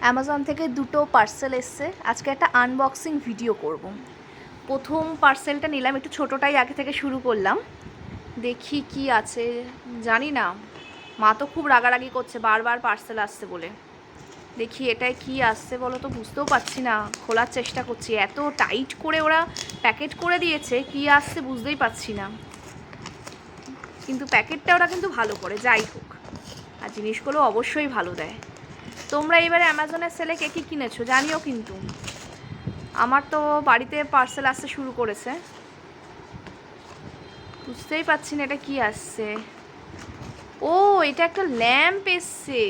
Amazon থেকে দুটো parcel এসছে। আজকে একটা আনবক্সিং ভিডিও করব। প্রথম পার্সেলটা নিলাম, একটু ছোটোটাই আগে থেকে শুরু করলাম। দেখি কি আছে, জানি না। মা তো খুব রাগারাগি করছে বারবার পার্সেল আসছে বলে। দেখি এটাই কি আসছে বলো তো, বুঝতেও পারছি না। খোলার চেষ্টা করছি, এত টাইট করে ওরা প্যাকেট করে দিয়েছে, কি আসছে বুঝতেই পারছি না। কিন্তু প্যাকেটটা ওরা কিন্তু ভালো করে, যাই হোক, আর জিনিসগুলো অবশ্যই ভালো দেয়। তোমরা এবারে অ্যামাজনের সেলে কে কী কিনেছো জানিও কিন্তু। আমার তো বাড়িতে পার্সেল আসতে শুরু করেছে, বুঝতেই পারছি না এটা কি আসছে। ও, এটা একটা ল্যাম্প এসছে।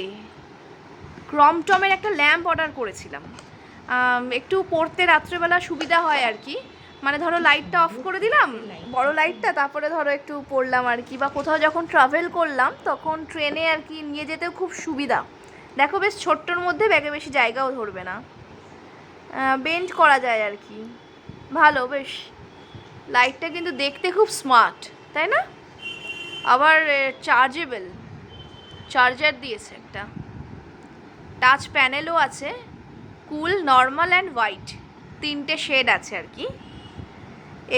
ক্রমটমের একটা ল্যাম্প অর্ডার করেছিলাম, একটু পড়তে রাত্রেবেলা সুবিধা হয় আর কি। মানে ধরো লাইটটা অফ করে দিলাম, বড় লাইটটা, তারপরে ধরো একটু পড়লাম আর কি। বা কোথাও যখন ট্রাভেল করলাম তখন ট্রেনে আর কি নিয়ে যেতেও খুব সুবিধা। দেখো বেশ ছোট্টর মধ্যে, ব্যাগে বেশি জায়গাও ধরবে না, বেন্ড করা যায় আর কি, ভালো বেশ। লাইটটা কিন্তু দেখতে খুব স্মার্ট, তাই না? আবার চার্জেবল, চার্জার দিয়েছে একটা, টাচ প্যানেলও আছে, কুল, নর্মাল অ্যান্ড হোয়াইট, তিনটে শেড আছে আর কি।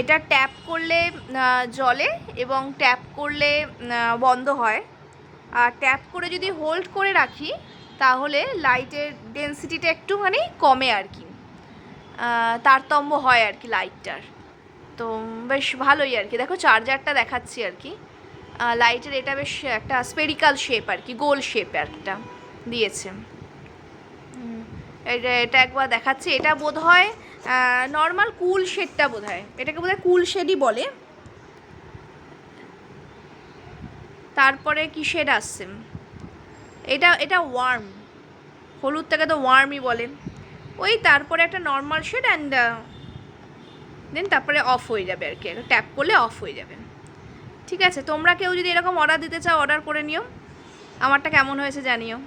এটা ট্যাপ করলে জ্বলে এবং ট্যাপ করলে বন্ধ হয়। আর ট্যাপ করে যদি হোল্ড করে রাখি তাহলে লাইটের ডেন্সিটিটা একটুখানি কমে আর কি, তারতম্য হয় আর কি লাইটটার। তো বেশ ভালোই আর কি। দেখো চার্জারটা দেখাচ্ছি আর কি। লাইটের এটা বেশ একটা স্পেরিক্যাল শেপ আর কি, গোল শেপ একটা দিয়েছে। এটা একবার দেখাচ্ছি। এটা বোধ হয় নর্মাল কুল শেডটা বোধ হয়, এটাকে বোধ হয় কুল শেডই বলে। তারপরে কি শেড আসছে, এটা ওয়ার্ম, হলুদটাকে তো ওয়ার্মই বলে। ওই তারপরে একটা নর্মাল শেড অ্যান্ড দেন তারপরে অফ হয়ে যাবে আর কি, ট্যাপ করলে অফ হয়ে যাবে। ঠিক আছে, তোমরা কেউ যদি এরকম অর্ডার দিতে চাও অর্ডার করে নিও। আমারটা কেমন হয়েছে জানিও।